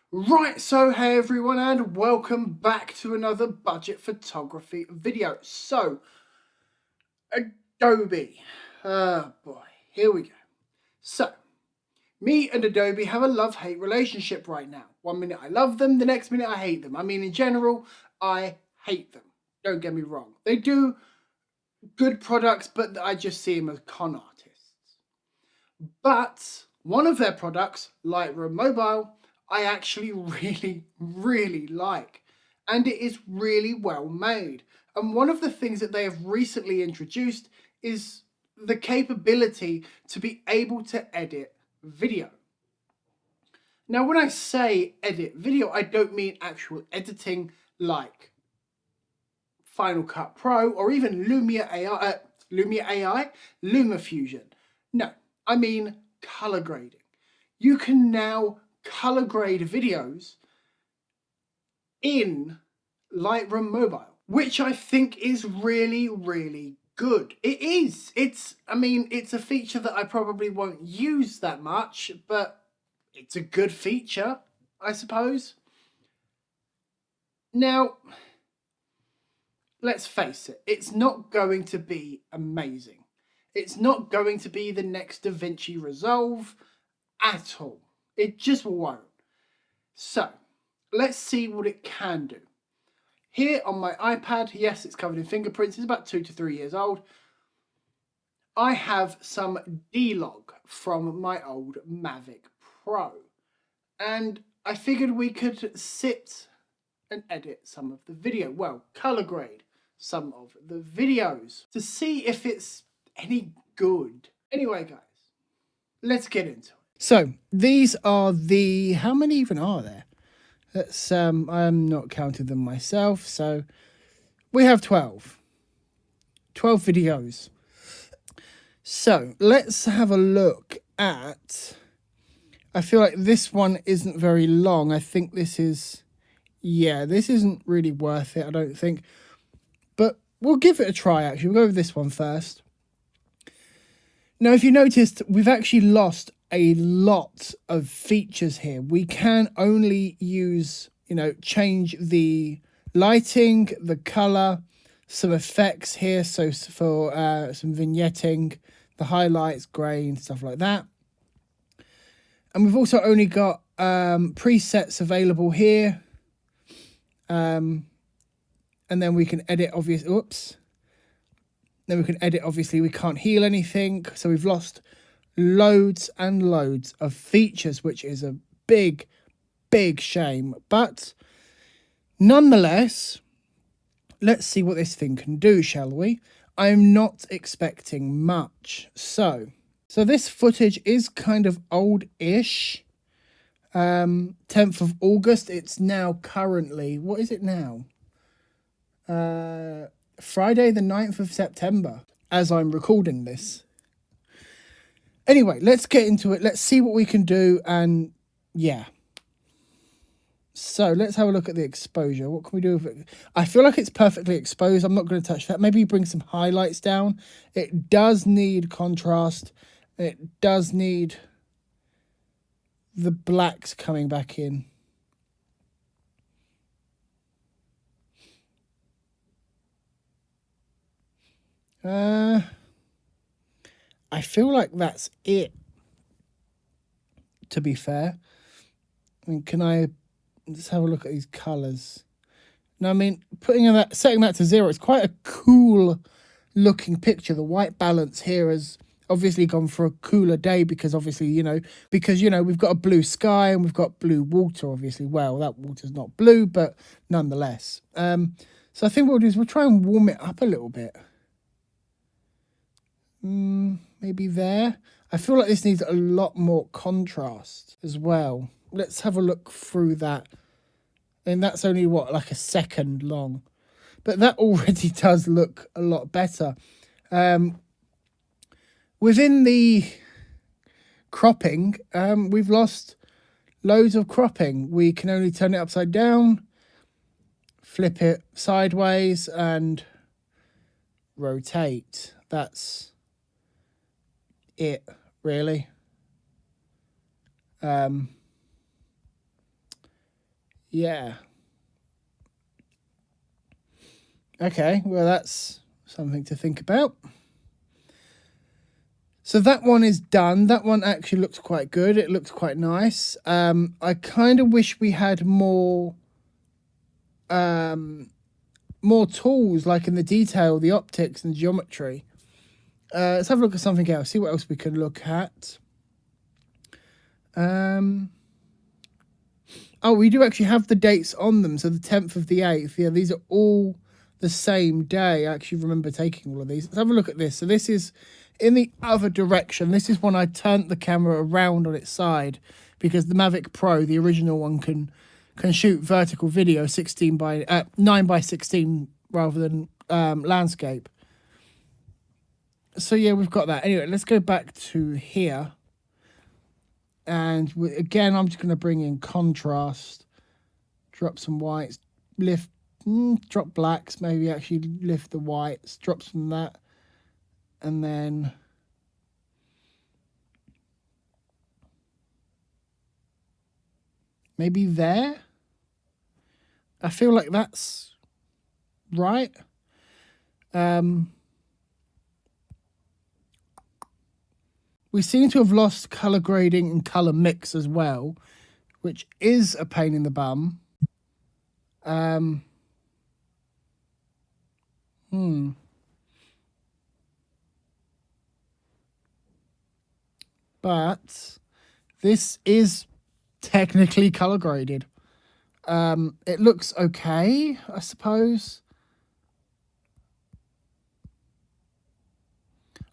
Right, so hey everyone and welcome back to another budget photography video. So, Adobe. Oh boy, here we go. So, me and Adobe have a love-hate relationship right now. One minute I love them, the next minute I hate them. I mean, in general, I hate them. Don't get me wrong. They do good products, but I just see them as con artists. But one of their products, Lightroom Mobile, I actually really like. And it is really well made. And one of the things that they have recently introduced is the capability to be able to edit video. Now, when I say edit video, I don't mean actual editing like Final Cut Pro or even Lumia AI, LumaFusion. No, I mean color grading. You can now color grade videos in Lightroom Mobile, which I think is really good. It is. It's a feature that I probably won't use that much, but it's a good feature, I suppose. Now, let's face it, it's not going to be amazing. It's not going to be the next DaVinci Resolve at all. It just won't. So, let's see what it can do. Here on my iPad, yes, it's covered in fingerprints. It's about 2 to 3 years old. I have some D-Log from my old Mavic Pro. And I figured we could sit and edit some of the video. Well, color grade some of the videos to see if it's any good. Anyway, guys, let's get into it. So these are the, how many even are there? Let's, I'm not counting them myself. So we have 12 videos. So let's have a look at, I feel like this one isn't very long. I think this is, yeah, this isn't really worth it, I don't think. But we'll give it a try, actually. We'll go with this one first. Now, if you noticed, we've actually lost a lot of features here. We can only use, change the lighting, the color, some effects here. So for some vignetting, the highlights, grain, stuff like that. And we've also only got presets available here. And then we can edit, obviously, Then we can edit, obviously, we can't heal anything. So we've lost loads and loads of features, which is a big shame. But nonetheless, let's see what this thing can do, shall we? I'm not expecting much. So this footage is kind of old-ish. 10th of August. It's now currently, what is it now? Friday the 9th of September as I'm recording this. Anyway, let's get into it. Let's see what we can do. And yeah. So let's have a look at the exposure. What can we do with it? I feel like it's perfectly exposed. I'm not going to touch that. Maybe bring some highlights down. It does need contrast. It does need the blacks coming back in. I feel like that's it, to be fair. I mean, let's have a look at these colours. Now, I mean, setting that to 0, it's quite a cool looking picture. The white balance here has obviously gone for a cooler day because obviously, we've got a blue sky and we've got blue water, obviously. Well, that water's not blue, but nonetheless. So I think what we'll do is we'll try and warm it up a little bit. Maybe there. I feel like this needs a lot more contrast as well. Let's have a look through that. And that's only, like a second long. But that already does look a lot better. Within the cropping, we've lost loads of cropping. We can only turn it upside down, flip it sideways, and rotate. That's it, really. Yeah. Okay, well, that's something to think about. So that one is done. That one actually looks quite good. It looks quite nice. I kind of wish we had more tools, like in the detail, the optics and geometry. Let's have a look at something else. See what else we can look at. Oh, we do actually have the dates on them. So the 10th of the 8th. Yeah, these are all the same day. I actually remember taking all of these. Let's have a look at this. So this is in the other direction. This is when I turned the camera around on its side, because the Mavic Pro, the original one, can shoot vertical video 9 by 16 rather than landscape. So yeah, we've got that. Anyway, let's go back to here. And again, I'm just going to bring in contrast, drop some whites, lift, drop blacks, maybe actually lift the whites, drop some of that, and then maybe there. I feel like that's right. We seem to have lost color grading and color mix as well, which is a pain in the bum. But this is technically color graded. It looks okay, I suppose.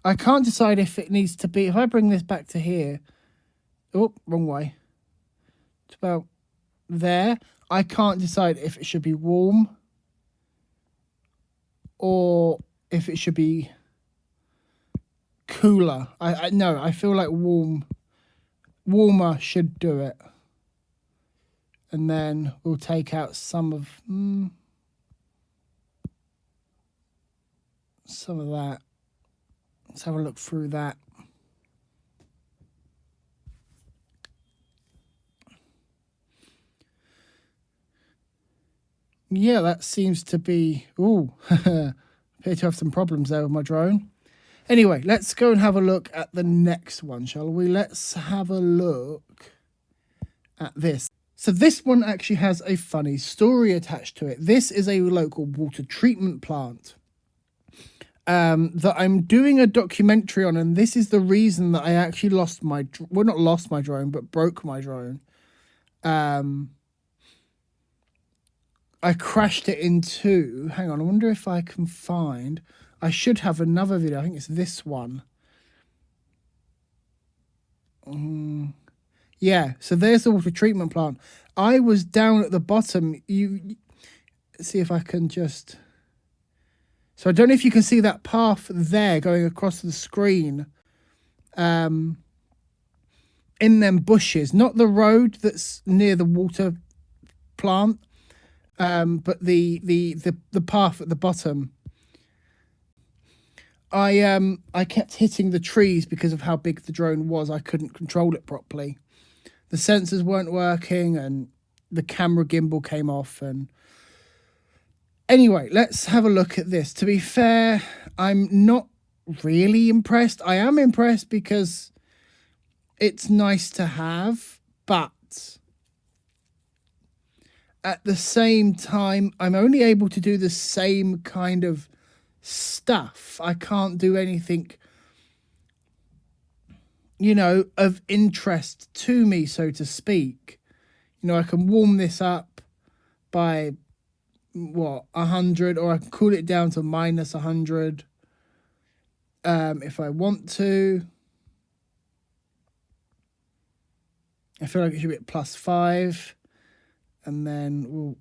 I can't decide if it needs to be, if I bring this back to here, oh, wrong way. It's about there. I can't decide if it should be warm or if it should be cooler. I no, I feel like warmer should do it. And then we'll take out some of that. Let's have a look through that. Yeah, that seems to be... Ooh, appear to have some problems there with my drone. Anyway, let's go and have a look at the next one, shall we? Let's have a look at this. So this one actually has a funny story attached to it. This is a local water treatment plant that I'm doing a documentary on, and this is the reason that I actually lost my... Well, not lost my drone, but broke my drone. I crashed it in two. Hang on, I wonder if I can find... I should have another video. I think it's this one. Yeah, so there's the water treatment plant. I was down at the bottom. You see if I can just... So I don't know if you can see that path there going across the screen. In them bushes, not the road that's near the water plant, but the path at the bottom. I kept hitting the trees because of how big the drone was. I couldn't control it properly. The sensors weren't working and the camera gimbal came off. And anyway, let's have a look at this. To be fair, I'm not really impressed. I am impressed because it's nice to have, but at the same time, I'm only able to do the same kind of stuff. I can't do anything, you know, of interest to me, so to speak. You know, I can warm this up by, what, 100, or I can cool it down to minus 100 if I want to. I feel like it should be at +5, and then we'll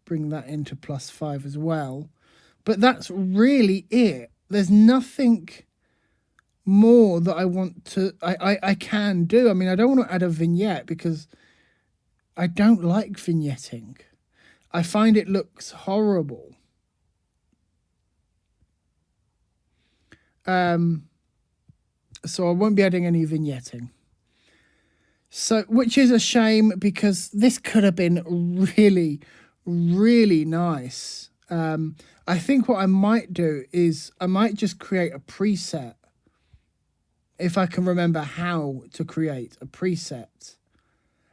bring that into +5 as well. But that's really it. There's nothing more that I want to... I can do. I mean, I don't want to add a vignette because I don't like vignetting. I find it looks horrible. So I won't be adding any vignetting. So, which is a shame because this could have been really, really nice. I think what I might do is I might just create a preset. If I can remember how to create a preset.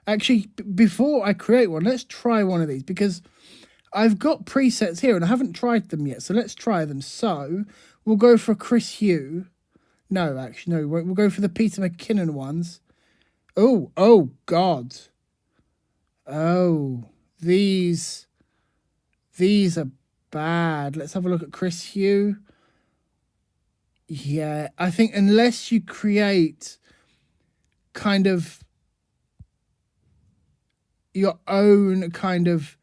Actually, before I create one, let's try one of these because I've got presets here and I haven't tried them yet. So let's try them. So we'll go for Chris Hugh. No, actually, no, we won't. We'll go for the Peter McKinnon ones. Oh, God. Oh, these are bad. Let's have a look at Chris Hugh. Yeah, I think unless you create kind of your own kind of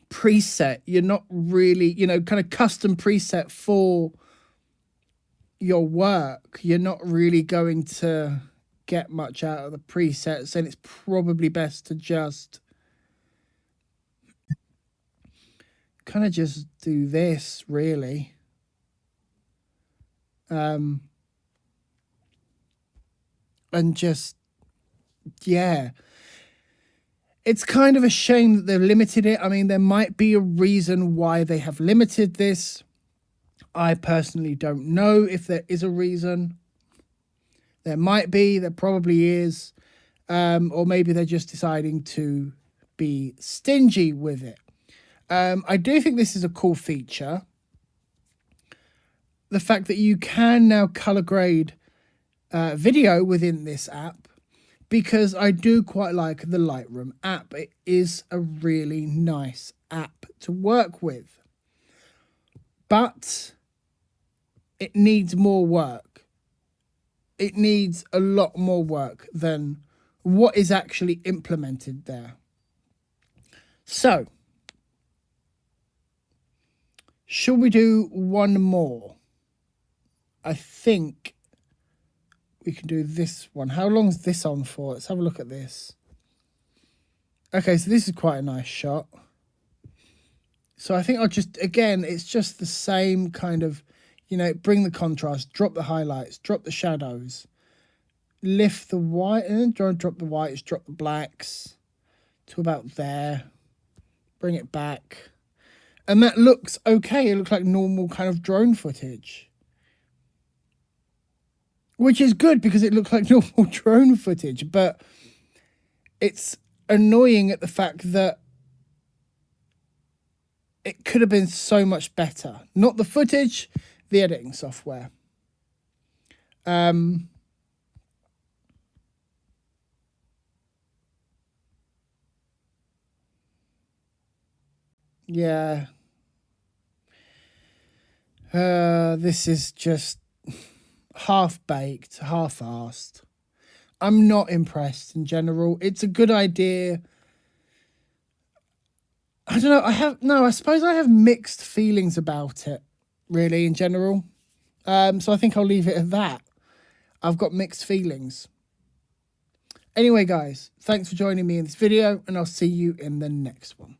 preset, you're not really, kind of custom preset for your work, you're not really going to get much out of the presets, and it's probably best to just kind of just do this, really. And just, yeah. It's kind of a shame that they've limited it. I mean, there might be a reason why they have limited this. I personally don't know if there is a reason. There might be, there probably is. Or maybe they're just deciding to be stingy with it. I do think this is a cool feature. The fact that you can now color grade video within this app, because I do quite like the Lightroom app. It is a really nice app to work with. But it needs more work. It needs a lot more work than what is actually implemented there. So, should we do one more? I think we can do this one. How long is this on for? Let's have a look at this. Okay, so this is quite a nice shot. So I think I'll just, again, it's just the same kind of, bring the contrast, drop the highlights, drop the shadows, lift the white, and then drop the whites, drop the blacks to about there, bring it back. And that looks okay. It looks like normal kind of drone footage. Which is good because it looks like normal drone footage, but it's annoying at the fact that it could have been so much better. Not the footage, the editing software. Yeah. This is just half-baked, half-assed. I'm not impressed in general. It's a good idea. I don't know. I suppose I have mixed feelings about it, really, in general. So I think I'll leave it at that. I've got mixed feelings. Anyway, guys, thanks for joining me in this video, and I'll see you in the next one.